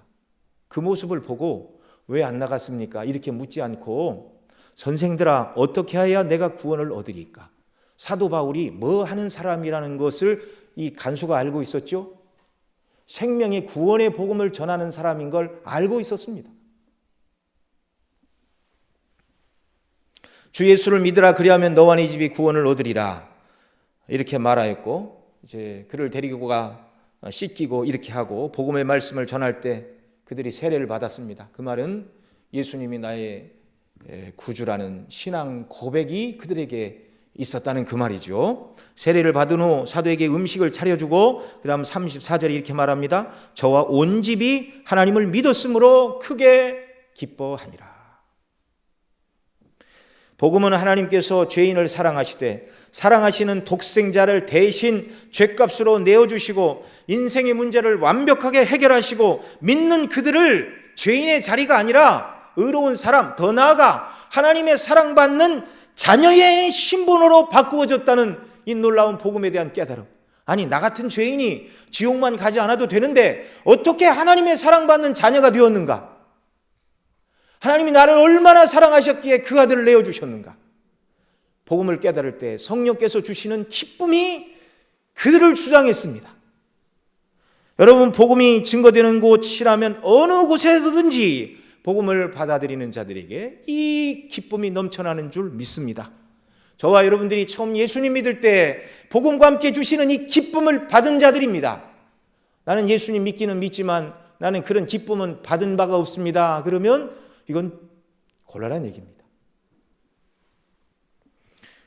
그 모습을 보고 왜 안 나갔습니까? 이렇게 묻지 않고 선생들아, 어떻게 해야 내가 구원을 얻으리까? 사도 바울이 뭐 하는 사람이라는 것을 이 간수가 알고 있었죠. 생명의 구원의 복음을 전하는 사람인 걸 알고 있었습니다. 주 예수를 믿으라. 그리하면 너와 네 집이 구원을 얻으리라. 이렇게 말하였고 이제 그를 데리고 가 씻기고 이렇게 하고 복음의 말씀을 전할 때 그들이 세례를 받았습니다. 그 말은 예수님이 나의 구주라는 신앙 고백이 그들에게 있었다는 그 말이죠. 세례를 받은 후 사도에게 음식을 차려주고 그 다음 34절에 이렇게 말합니다. 저와 온 집이 하나님을 믿었으므로 크게 기뻐하니라. 복음은 하나님께서 죄인을 사랑하시되 사랑하시는 독생자를 대신 죗값으로 내어주시고 인생의 문제를 완벽하게 해결하시고 믿는 그들을 죄인의 자리가 아니라 의로운 사람, 더 나아가 하나님의 사랑받는 자녀의 신분으로 바꾸어졌다는 이 놀라운 복음에 대한 깨달음. 아니, 나 같은 죄인이 지옥만 가지 않아도 되는데 어떻게 하나님의 사랑받는 자녀가 되었는가? 하나님이 나를 얼마나 사랑하셨기에 그 아들을 내어주셨는가? 복음을 깨달을 때 성령께서 주시는 기쁨이 그들을 주장했습니다. 여러분, 복음이 증거되는 곳이라면 어느 곳에서든지 복음을 받아들이는 자들에게 이 기쁨이 넘쳐나는 줄 믿습니다. 저와 여러분들이 처음 예수님 믿을 때 복음과 함께 주시는 이 기쁨을 받은 자들입니다. 나는 예수님 믿기는 믿지만 나는 그런 기쁨은 받은 바가 없습니다. 그러면 이건 곤란한 얘기입니다.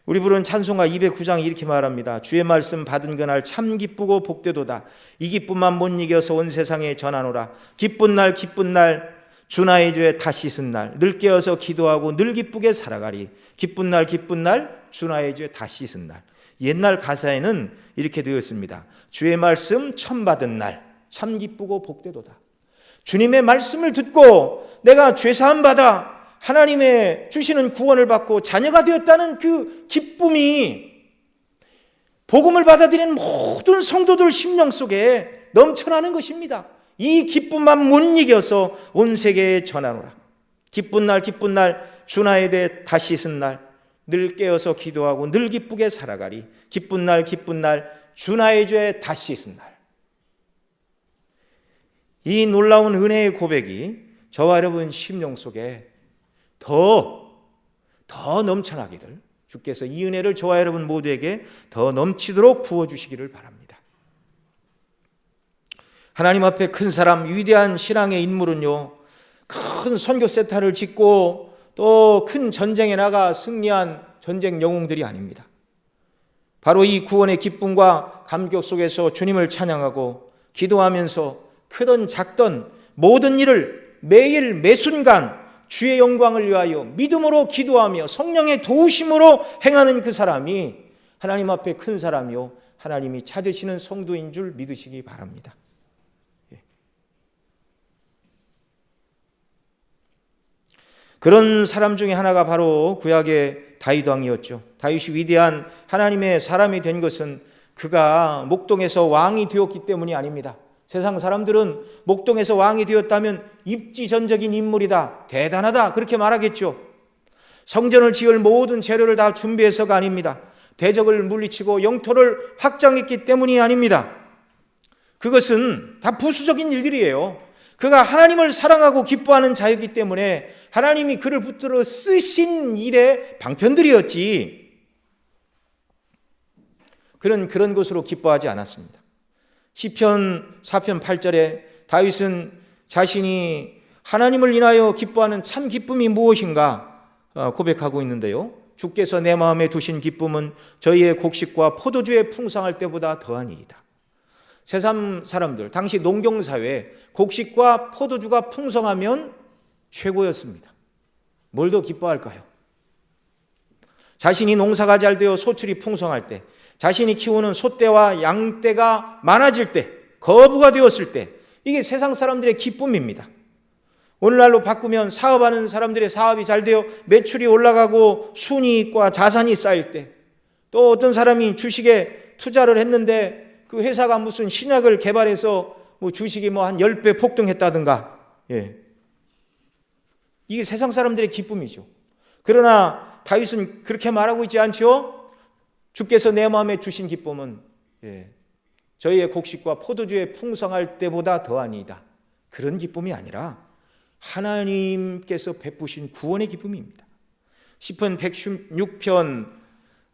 우리 부른 찬송가 209장이 이렇게 말합니다. 주의 말씀 받은 그날 참 기쁘고 복되도다. 이 기쁨만 못 이겨서 온 세상에 전하노라. 기쁜 날 기쁜 날 주 나의 죄 다 씻은 날 늘 깨어서 기도하고 늘 기쁘게 살아가리. 기쁜 날 주 나의 죄 다 씻은 날. 옛날 가사에는 이렇게 되어 있습니다. 주의 말씀 처음 받은 날 참 기쁘고 복되도다. 주님의 말씀을 듣고 내가 죄사함 받아 하나님의 주시는 구원을 받고 자녀가 되었다는 그 기쁨이 복음을 받아들이는 모든 성도들 심령 속에 넘쳐나는 것입니다. 이 기쁨만 못 이겨서 온 세계에 전하노라. 기쁜 날 주 나의 죄 다 씻은 날 늘 깨어서 기도하고 늘 기쁘게 살아가리. 기쁜 날 주 나의 죄 다 씻은 날. 이 놀라운 은혜의 고백이 저와 여러분 심령 속에 더 넘쳐나기를 주께서 이 은혜를 저와 여러분 모두에게 더 넘치도록 부어주시기를 바랍니다. 하나님 앞에 큰 사람, 위대한 신앙의 인물은요, 큰 선교 세타를 짓고 또 큰 전쟁에 나가 승리한 전쟁 영웅들이 아닙니다. 바로 이 구원의 기쁨과 감격 속에서 주님을 찬양하고 기도하면서 크든 작든 모든 일을 매일 매순간 주의 영광을 위하여 믿음으로 기도하며 성령의 도우심으로 행하는 그 사람이 하나님 앞에 큰 사람이요 하나님이 찾으시는 성도인 줄 믿으시기 바랍니다. 그런 사람 중에 하나가 바로 구약의 다윗 왕이었죠. 다윗이 위대한 하나님의 사람이 된 것은 그가 목동에서 왕이 되었기 때문이 아닙니다. 세상 사람들은 목동에서 왕이 되었다면 입지전적인 인물이다, 대단하다 그렇게 말하겠죠. 성전을 지을 모든 재료를 다 준비해서가 아닙니다. 대적을 물리치고 영토를 확장했기 때문이 아닙니다. 그것은 다 부수적인 일들이에요. 그가 하나님을 사랑하고 기뻐하는 자였기 때문에 하나님이 그를 붙들어 쓰신 일의 방편들이었지, 그는 그런 것으로 기뻐하지 않았습니다. 시편 4편 8절에 다윗은 자신이 하나님을 인하여 기뻐하는 참 기쁨이 무엇인가 고백하고 있는데요. 주께서 내 마음에 두신 기쁨은 저희의 곡식과 포도주의 풍성할 때보다 더하니이다. 세상 사람들, 당시 농경사회에 곡식과 포도주가 풍성하면 최고였습니다. 뭘 더 기뻐할까요? 자신이 농사가 잘 되어 소출이 풍성할 때, 자신이 키우는 소떼와 양떼가 많아질 때, 거부가 되었을 때, 이게 세상 사람들의 기쁨입니다. 오늘날로 바꾸면 사업하는 사람들의 사업이 잘 되어 매출이 올라가고 순이익과 자산이 쌓일 때, 또 어떤 사람이 주식에 투자를 했는데 그 회사가 무슨 신약을 개발해서 주식이 한 10배 폭등했다든가, 이게 세상 사람들의 기쁨이죠. 그러나 다윗은 그렇게 말하고 있지 않죠? 주께서 내 마음에 주신 기쁨은 저희의 곡식과 포도주의 풍성할 때보다 더하니이다. 그런 기쁨이 아니라 하나님께서 베푸신 구원의 기쁨입니다. 시편 116편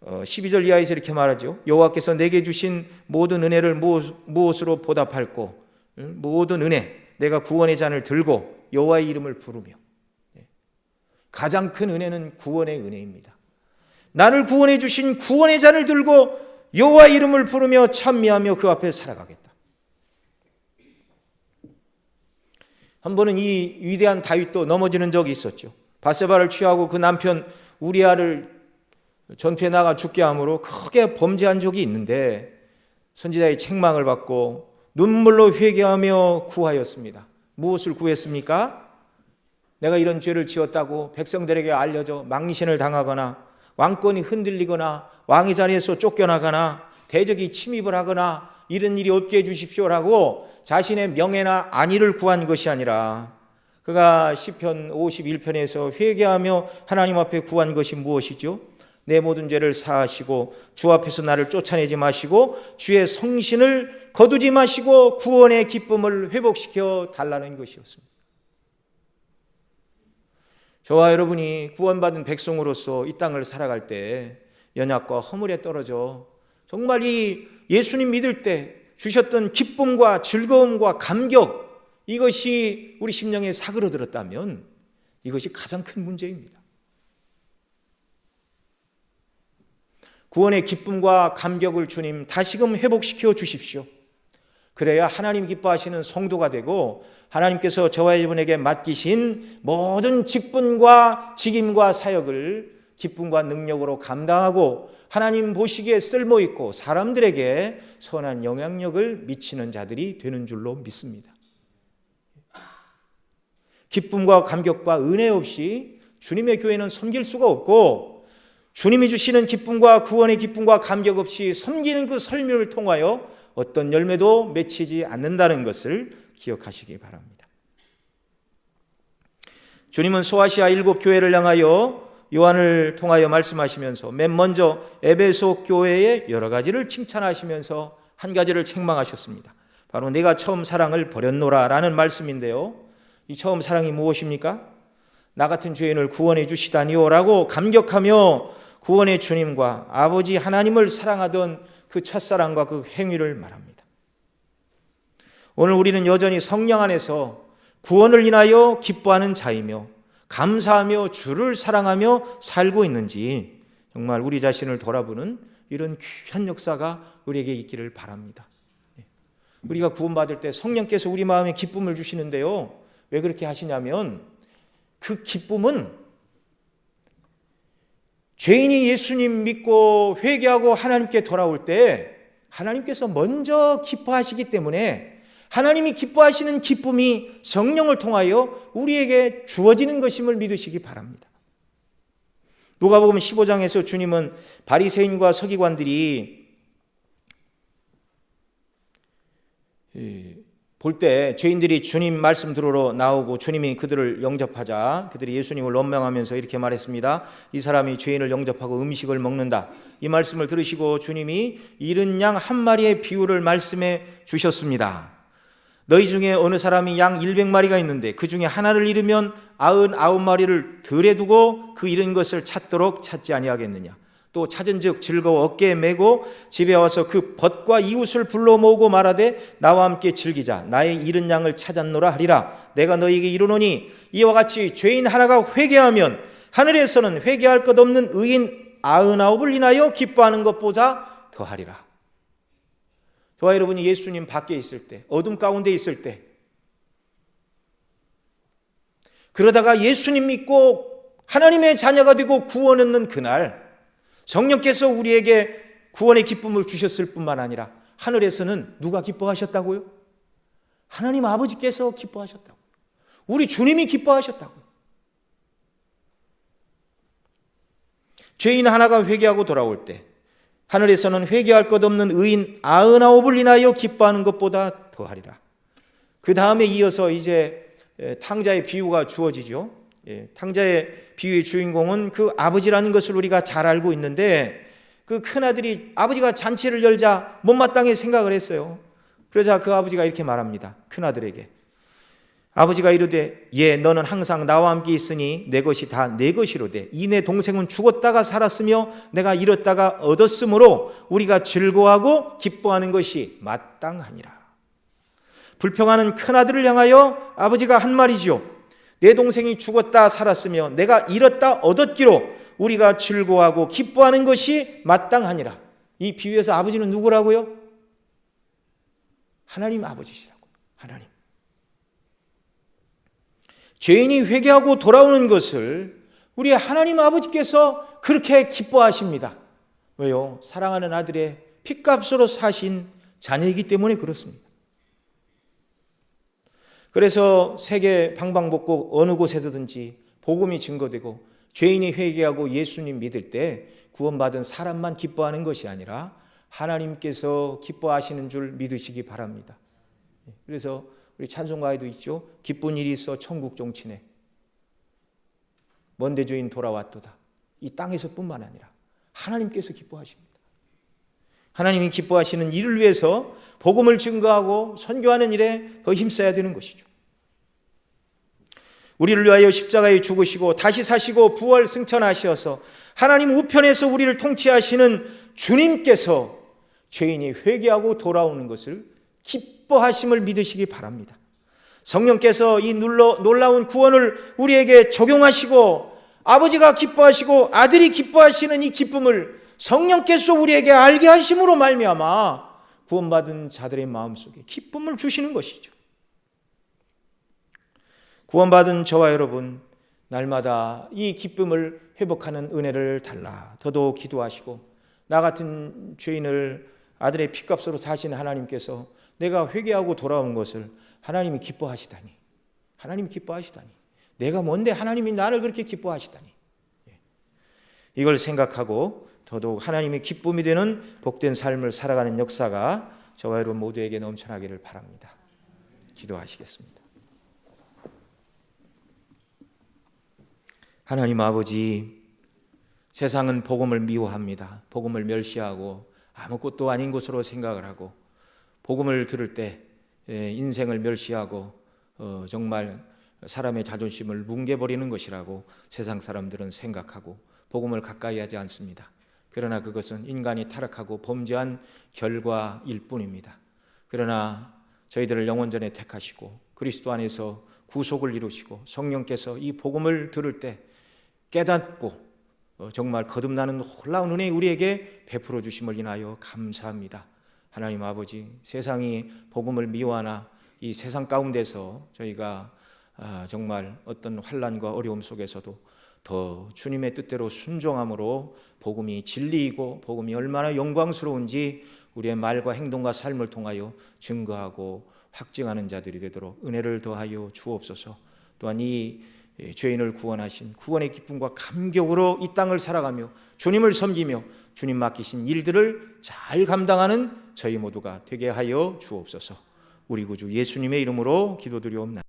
12절 이하에서 이렇게 말하죠. 여호와께서 내게 주신 모든 은혜를 무엇으로 보답할꼬? 모든 은혜, 내가 구원의 잔을 들고 여호와의 이름을 부르며. 가장 큰 은혜는 구원의 은혜입니다. 나를 구원해 주신 구원의 잔을 들고 여호와의 이름을 부르며 찬미하며 그 앞에 살아가겠다. 한 번은 이 위대한 다윗도 넘어지는 적이 있었죠. 바세바를 취하고 그 남편 우리아를 전투에 나가 죽게 함으로 크게 범죄한 적이 있는데 선지자의 책망을 받고 눈물로 회개하며 구하였습니다. 무엇을 구했습니까? 내가 이런 죄를 지었다고 백성들에게 알려져 망신을 당하거나 왕권이 흔들리거나 왕의 자리에서 쫓겨나거나 대적이 침입을 하거나 이런 일이 없게 해주십시오라고 자신의 명예나 안위를 구한 것이 아니라 그가 시편 51편에서 회개하며 하나님 앞에 구한 것이 무엇이죠? 내 모든 죄를 사하시고 주 앞에서 나를 쫓아내지 마시고 주의 성신을 거두지 마시고 구원의 기쁨을 회복시켜 달라는 것이었습니다. 저와 여러분이 구원받은 백성으로서 이 땅을 살아갈 때 연약과 허물에 떨어져 정말 이 예수님 믿을 때 주셨던 기쁨과 즐거움과 감격, 이것이 우리 심령에 사그러들었다면 이것이 가장 큰 문제입니다. 구원의 기쁨과 감격을 주님 다시금 회복시켜 주십시오. 그래야 하나님 기뻐하시는 성도가 되고 하나님께서 저와 여러분에게 맡기신 모든 직분과 직임과 사역을 기쁨과 능력으로 감당하고 하나님 보시기에 쓸모있고 사람들에게 선한 영향력을 미치는 자들이 되는 줄로 믿습니다. 기쁨과 감격과 은혜 없이 주님의 교회는 섬길 수가 없고 주님이 주시는 기쁨과 구원의 기쁨과 감격 없이 섬기는 그 설명을 통하여 어떤 열매도 맺히지 않는다는 것을 기억하시기 바랍니다. 주님은 소아시아 7교회를 향하여 요한을 통하여 말씀하시면서 맨 먼저 에베소 교회의 여러 가지를 칭찬하시면서 한 가지를 책망하셨습니다. 바로 내가 처음 사랑을 버렸노라 라는 말씀인데요, 이 처음 사랑이 무엇입니까? 나 같은 죄인을 구원해 주시다니요 라고 감격하며 구원의 주님과 아버지 하나님을 사랑하던 그 첫사랑과 그 행위를 말합니다. 오늘 우리는 여전히 성령 안에서 구원을 인하여 기뻐하는 자이며 감사하며 주를 사랑하며 살고 있는지 정말 우리 자신을 돌아보는 이런 귀한 역사가 우리에게 있기를 바랍니다. 우리가 구원받을 때 성령께서 우리 마음에 기쁨을 주시는데요, 왜 그렇게 하시냐면 그 기쁨은 죄인이 예수님 믿고 회개하고 하나님께 돌아올 때 하나님께서 먼저 기뻐하시기 때문에 하나님이 기뻐하시는 기쁨이 성령을 통하여 우리에게 주어지는 것임을 믿으시기 바랍니다. 누가복음 15장에서 주님은 바리새인과 서기관들이 볼 때 죄인들이 주님 말씀 들으러 나오고 주님이 그들을 영접하자 그들이 예수님을 원망하면서 이렇게 말했습니다. 이 사람이 죄인을 영접하고 음식을 먹는다. 이 말씀을 들으시고 주님이 이른 양 한 마리의 비유를 말씀해 주셨습니다. 너희 중에 어느 사람이 양 100마리가 있는데 그 중에 하나를 잃으면 99마리를 들에 두고 그 잃은 것을 찾도록 찾지 아니하겠느냐. 또 찾은즉 즐거워 어깨에 메고 집에 와서 그 벗과 이웃을 불러 모으고 말하되 나와 함께 즐기자. 나의 잃은 양을 찾았노라 하리라. 내가 너희에게 이르노니 이와 같이 죄인 하나가 회개하면 하늘에서는 회개할 것 없는 의인 99을 인하여 기뻐하는 것보다 더하리라. 저와 여러분이 예수님 밖에 있을 때, 어둠 가운데 있을 때, 그러다가 예수님 믿고 하나님의 자녀가 되고 구원 얻는 그날 성령께서 우리에게 구원의 기쁨을 주셨을 뿐만 아니라 하늘에서는 누가 기뻐하셨다고요? 하나님 아버지께서 기뻐하셨다고요. 우리 주님이 기뻐하셨다고요. 죄인 하나가 회개하고 돌아올 때 하늘에서는 회개할 것 없는 의인 99을 인하여 기뻐하는 것보다 더하리라. 그 다음에 이어서 이제 탕자의 비유가 주어지죠. 탕자의 비유의 주인공은 그 아버지라는 것을 우리가 잘 알고 있는데 그 큰아들이 아버지가 잔치를 열자 못마땅히 생각을 했어요. 그러자 그 아버지가 이렇게 말합니다. 큰아들에게 아버지가 이르되 너는 항상 나와 함께 있으니 내 것이 다 내 것이로되 이 내 동생은 죽었다가 살았으며 내가 잃었다가 얻었으므로 우리가 즐거워하고 기뻐하는 것이 마땅하니라. 불평하는 큰아들을 향하여 아버지가 한 말이지요. 내 동생이 죽었다 살았으며 내가 잃었다 얻었기로 우리가 즐거워하고 기뻐하는 것이 마땅하니라. 이 비유에서 아버지는 누구라고요? 하나님 아버지시라고. 하나님. 죄인이 회개하고 돌아오는 것을 우리 하나님 아버지께서 그렇게 기뻐하십니다. 왜요? 사랑하는 아들의 핏값으로 사신 자녀이기 때문에 그렇습니다. 그래서 세계 방방곡곡 어느 곳에든지 복음이 증거되고 죄인이 회개하고 예수님 믿을 때 구원받은 사람만 기뻐하는 것이 아니라 하나님께서 기뻐하시는 줄 믿으시기 바랍니다. 그래서 우리 찬송가에도 있죠. 기쁜 일이 있어 천국 종치네. 먼데 주인 돌아왔도다. 이 땅에서뿐만 아니라 하나님께서 기뻐하십니다. 하나님이 기뻐하시는 일을 위해서 복음을 증거하고 선교하는 일에 더 힘써야 되는 것이죠. 우리를 위하여 십자가에 죽으시고 다시 사시고 부활 승천하셔서 하나님 우편에서 우리를 통치하시는 주님께서 죄인이 회개하고 돌아오는 것을 기뻐하심을 믿으시기 바랍니다. 성령께서 이 놀라운 구원을 우리에게 적용하시고 아버지가 기뻐하시고 아들이 기뻐하시는 이 기쁨을 성령께서 우리에게 알게 하심으로 말미암아 구원받은 자들의 마음속에 기쁨을 주시는 것이죠. 구원받은 저와 여러분, 날마다 이 기쁨을 회복하는 은혜를 달라 더더욱 기도하시고 나 같은 죄인을 아들의 피값으로 사신 하나님께서 내가 회개하고 돌아온 것을 하나님이 기뻐하시다니, 하나님이 기뻐하시다니, 내가 뭔데 하나님이 나를 그렇게 기뻐하시다니, 이걸 생각하고 더더욱 하나님의 기쁨이 되는 복된 삶을 살아가는 역사가 저와 여러분 모두에게 넘쳐나기를 바랍니다. 기도하시겠습니다. 하나님 아버지, 세상은 복음을 미워합니다. 복음을 멸시하고 아무것도 아닌 것으로 생각을 하고 복음을 들을 때 인생을 멸시하고 정말 사람의 자존심을 뭉개버리는 것이라고 세상 사람들은 생각하고 복음을 가까이 하지 않습니다. 그러나 그것은 인간이 타락하고 범죄한 결과일 뿐입니다. 그러나 저희들을 영원전에 택하시고 그리스도 안에서 구속을 이루시고 성령께서 이 복음을 들을 때 깨닫고 정말 거듭나는 놀라운 은혜 우리에게 베풀어 주심을 인하여 감사합니다. 하나님 아버지, 세상이 복음을 미워하나 이 세상 가운데서 저희가 정말 어떤 환난과 어려움 속에서도 더 주님의 뜻대로 순종함으로 복음이 진리이고 복음이 얼마나 영광스러운지 우리의 말과 행동과 삶을 통하여 증거하고 확증하는 자들이 되도록 은혜를 더하여 주옵소서. 또한 이 죄인을 구원하신 구원의 기쁨과 감격으로 이 땅을 살아가며 주님을 섬기며 주님 맡기신 일들을 잘 감당하는 저희 모두가 되게 하여 주옵소서. 우리 구주 예수님의 이름으로 기도드리옵나이다.